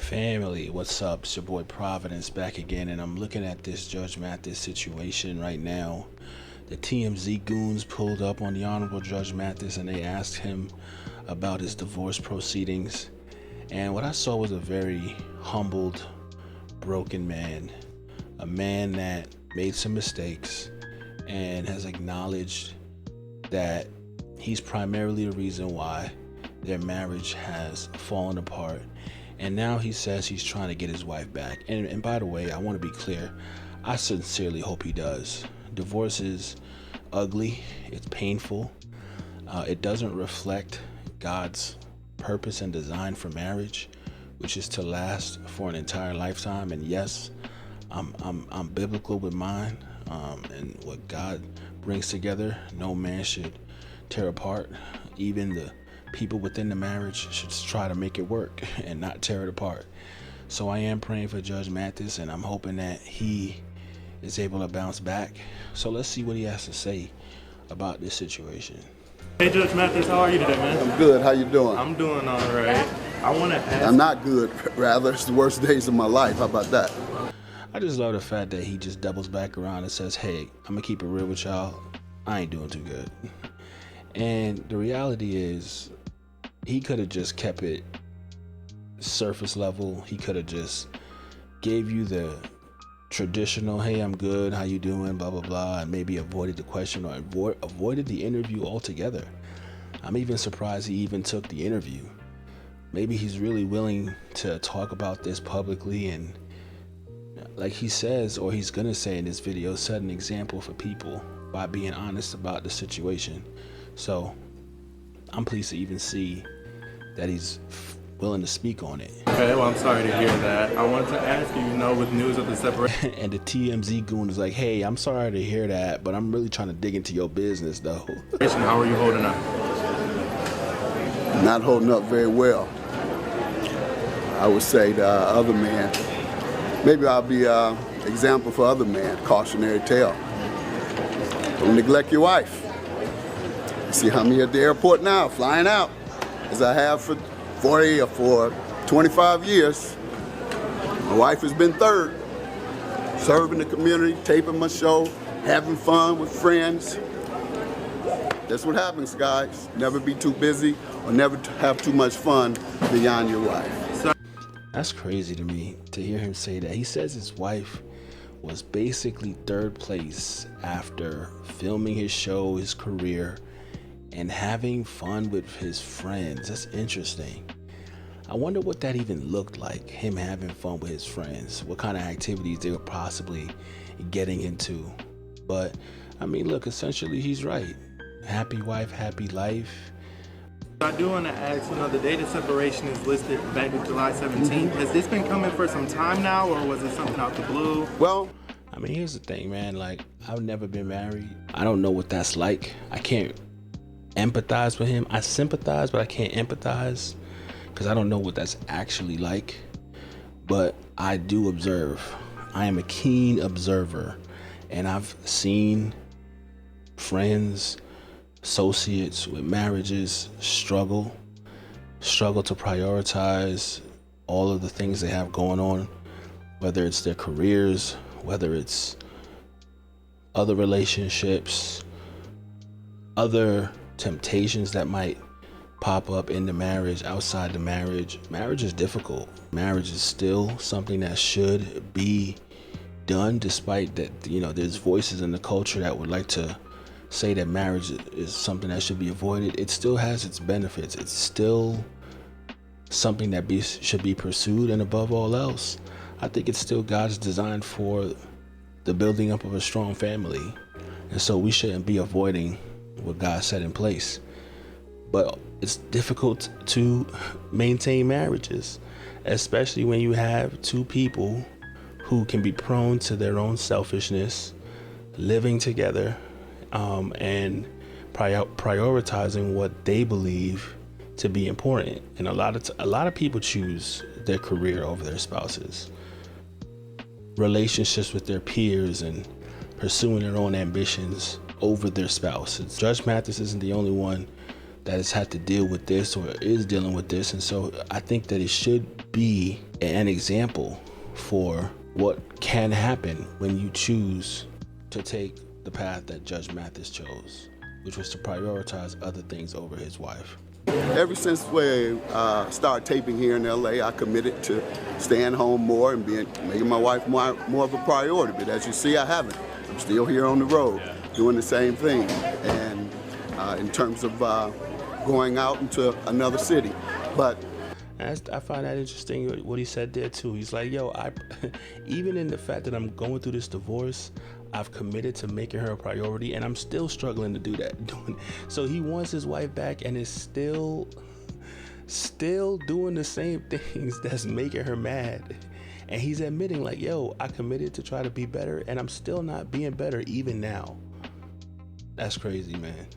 Family, what's up? It's your boy Providence back again, and I'm looking at this Judge Mathis situation right now. The TMZ goons pulled up on the Honorable Judge Mathis and they asked him about his divorce proceedings. And what I saw was a very humbled, broken man. A man that made some mistakes and has acknowledged that he's primarily the reason why their marriage has fallen apart. And now he says he's trying to get his wife back. And by the way, I want to be clear. I sincerely hope he does. Divorce is ugly. It's painful. It doesn't reflect God's purpose and design for marriage, which is to last for an entire lifetime. And yes, I'm biblical with mine. And what God brings together, no man should tear apart. Even the people within the marriage should try to make it work and not tear it apart. So I am praying for Judge Mathis, and I'm hoping that he is able to bounce back. So let's see what he has to say about this situation. Hey Judge Mathis, how are you today, man? I'm good. How you doing? I'm doing all right. I want to ask. I'm not good, rather. It's the worst days of my life. How about that? I just love the fact that he just doubles back around and says, hey, I'm gonna keep it real with y'all. I ain't doing too good. And the reality is, he could have just kept it surface level. He could have just gave you the traditional, hey, I'm good, how you doing, blah, blah, blah, and maybe avoided the question or avoided the interview altogether. I'm even surprised he even took the interview. Maybe he's really willing to talk about this publicly and, like he says, or he's gonna say in this video, set an example for people by being honest about the situation. So I'm pleased to even see that he's willing to speak on it. Okay, well, I'm sorry to hear that. I wanted to ask you, with news of the separation. And the TMZ goon is like, hey, I'm sorry to hear that, but I'm really trying to dig into your business, though. How are you holding up? Not holding up very well. I would say the other man, maybe I'll be an example for other men, cautionary tale. Don't neglect your wife. You see I'm here at the airport now, flying out, as I have for 40 or for 25 years. My wife has been third, serving the community, taping my show, having fun with friends. That's what happens, guys. Never be too busy or never have too much fun beyond your wife. That's crazy to me to hear him say that. He says his wife was basically third place after filming his show, his career, and having fun with his friends. That's interesting. I wonder what that even looked like, him having fun with his friends, what kind of activities they were possibly getting into. But I mean, look, essentially he's right. Happy wife, happy life. I do want to ask, the date of separation is listed back in July 17th. Has this been coming for some time now, or was it something out the blue? Well, I mean, here's the thing, man. Like, I've never been married. I don't know what that's like. I can't empathize with him. I sympathize, but I can't empathize because I don't know what that's actually like. But I do observe. I am a keen observer, and I've seen friends, associates with marriages struggle to prioritize all of the things they have going on, whether it's their careers, whether it's other relationships, other temptations that might pop up in the marriage, outside the marriage. Marriage is difficult. Marriage is still something that should be done, despite that, there's voices in the culture that would like to say that marriage is something that should be avoided. It still has its benefits. It's still something that should be pursued, and above all else, I think it's still God's design for the building up of a strong family. And so we shouldn't be avoiding what God set in place. But it's difficult to maintain marriages, especially when you have two people who can be prone to their own selfishness, living together, and prioritizing what they believe to be important. And a lot of people choose their career over their spouses, relationships with their peers, and pursuing their own ambitions over their spouses. Judge Mathis isn't the only one that has had to deal with this or is dealing with this, and so I think that it should be an example for what can happen when you choose to take the path that Judge Mathis chose, which was to prioritize other things over his wife. Ever since we started taping here in LA, I committed to staying home more and making my wife more of a priority. But as you see, I haven't. I'm still here on the road doing the same thing. And in terms of going out into another city. But I find that interesting what he said there too. He's like, yo, even in the fact that I'm going through this divorce, I've committed to making her a priority, and I'm still struggling to do that. So he wants his wife back and is still doing the same things that's making her mad. And he's admitting like, yo, I committed to try to be better, and I'm still not being better even now. That's crazy, man.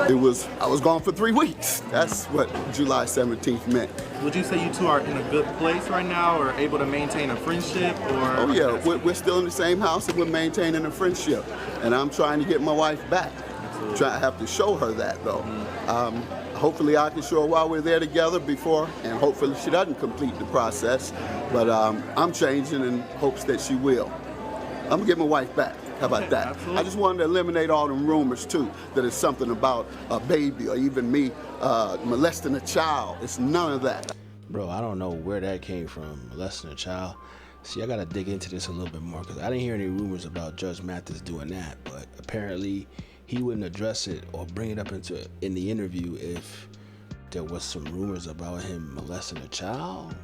I was gone for 3 weeks. That's what July 17th meant. Would you say you two are in a good place right now, or able to maintain a friendship? Or oh yeah, we're still in the same house and we're maintaining a friendship. And I'm trying to get my wife back. I have to show her that though. Hopefully I can show her while we're there together before, and hopefully she doesn't complete the process. But I'm changing in hopes that she will. I'm gonna get my wife back. How about that? Absolutely. I just wanted to eliminate all the rumors too, that it's something about a baby or even me molesting a child. It's none of that. Bro, I don't know where that came from, molesting a child. See, I gotta dig into this a little bit more, because I didn't hear any rumors about Judge Mathis doing that, but apparently he wouldn't address it or bring it up in the interview if there was some rumors about him molesting a child.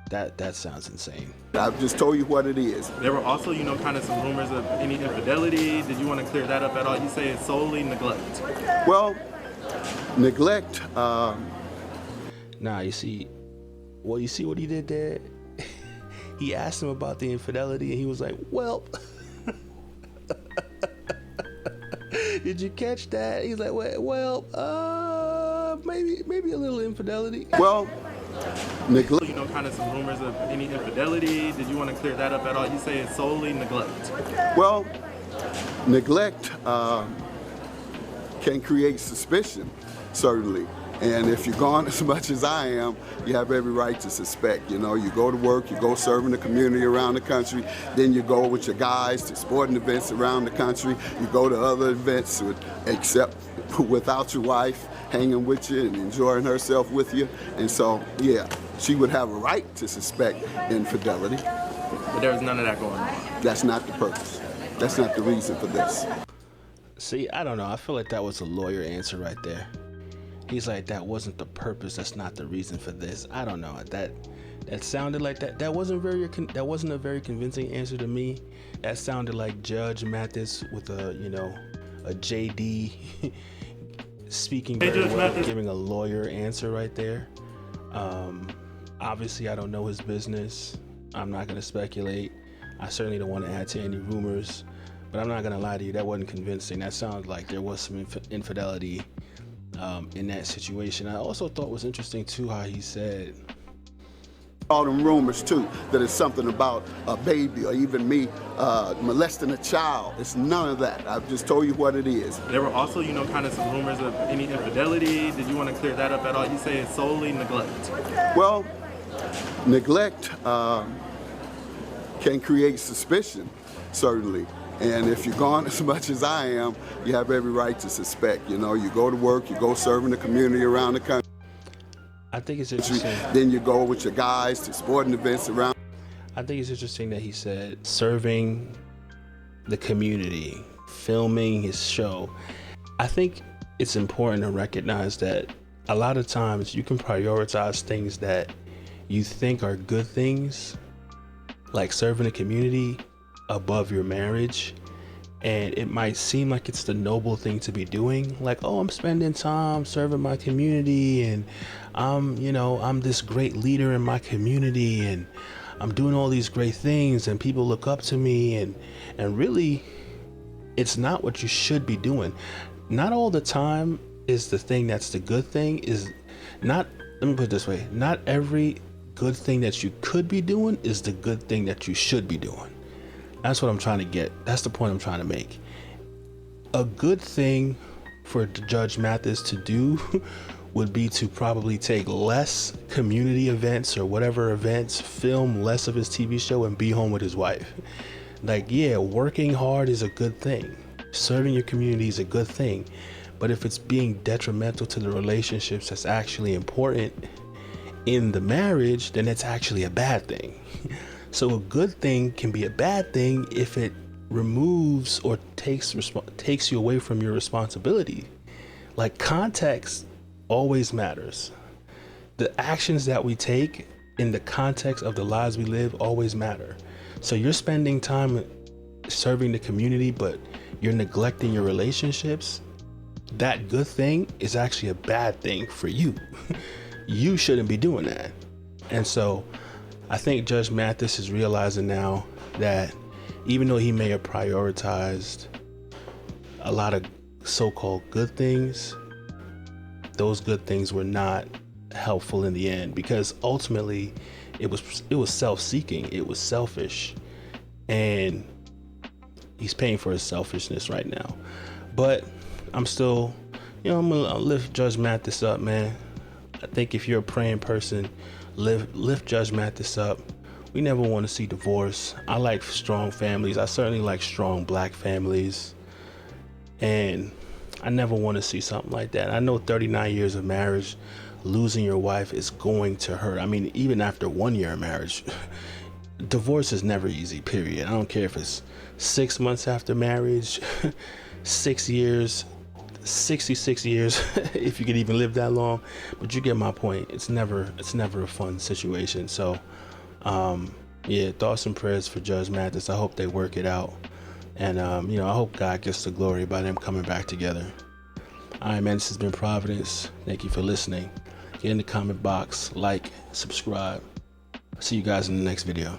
That sounds insane. I've just told you what it is. There were also, kind of some rumors of any infidelity. Did you want to clear that up at all? You say it's solely neglect. Well, neglect. Nah, you see what he did there? He asked him about the infidelity, and he was like, well, did you catch that? He's like, well, maybe a little infidelity. Well, neglect. Kind of some rumors of any infidelity. Did you want to clear that up at all? You say it's solely neglect. Well, neglect can create suspicion, certainly. And if you're gone as much as I am, you have every right to suspect. You go to work, you go serve in the community around the country, then you go with your guys to sporting events around the country, you go to other events except without your wife hanging with you and enjoying herself with you. And so, yeah, she would have a right to suspect infidelity. But there was none of that going on. That's not the purpose. That's not the reason for this. See, I don't know. I feel like that was a lawyer answer right there. He's like, that wasn't the purpose. That's not the reason for this. I don't know. That sounded like that wasn't a very convincing answer to me. That sounded like Judge Mathis with a JD speaking very well, giving a lawyer answer right there. Obviously, I don't know his business. I'm not going to speculate. I certainly don't want to add to any rumors, but I'm not going to lie to you. That wasn't convincing. That sounds like there was some infidelity in that situation. I also thought was interesting too how he said all them rumors too, that it's something about a baby or even me molesting a child. It's none of that. I've just told you what it is. There were also, kind of some rumors of any infidelity. Did you want to clear that up at all? You say it's solely neglect. Well, neglect can create suspicion, certainly. And if you're gone as much as I am, you have every right to suspect. You go to work, you go serve in the community around the country. I think it's interesting. Then you go with your guys to sporting events around. I think it's interesting that he said serving the community, filming his show. I think it's important to recognize that a lot of times you can prioritize things that you think are good things, like serving the community, above your marriage. And it might seem like it's the noble thing to be doing, like, oh, I'm spending time serving my community, and I'm this great leader in my community, and I'm doing all these great things, and people look up to me, and really it's not what you should be doing. Not all the time is the thing that's the good thing. Let me put it this way, not every good thing that you could be doing is the good thing that you should be doing. That's what I'm trying to get. That's the point I'm trying to make. A good thing for Judge Mathis to do would be to probably take less community events or whatever events, film less of his TV show, and be home with his wife. Like, yeah, working hard is a good thing. Serving your community is a good thing. But if it's being detrimental to the relationships that's actually important in the marriage, then it's actually a bad thing. So a good thing can be a bad thing if it removes or takes you away from your responsibility. Like, context always matters. The actions that we take in the context of the lives we live always matter. So you're spending time serving the community, but you're neglecting your relationships. That good thing is actually a bad thing for you. You shouldn't be doing that. And so I think Judge Mathis is realizing now that even though he may have prioritized a lot of so-called good things, those good things were not helpful in the end, because ultimately it was self-seeking, it was selfish, and he's paying for his selfishness right now. But I'm still, I'm gonna lift Judge Mathis up, man. I think if you're a praying person, lift Judge Mathis up. We never want to see divorce. I like strong families. I certainly like strong black families. And I never want to see something like that. I know 39 years of marriage, losing your wife is going to hurt. I mean, even after 1 year of marriage, divorce is never easy, period. I don't care if it's 6 months after marriage, 6 years, 66 years, if you could even live that long. But you get my point. It's never a fun situation. So, yeah, thoughts and prayers for Judge Mathis. I hope they work it out. And, I hope God gets the glory by them coming back together. All right, man, this has been Providence. Thank you for listening. Get in the comment box, like, subscribe. See you guys in the next video.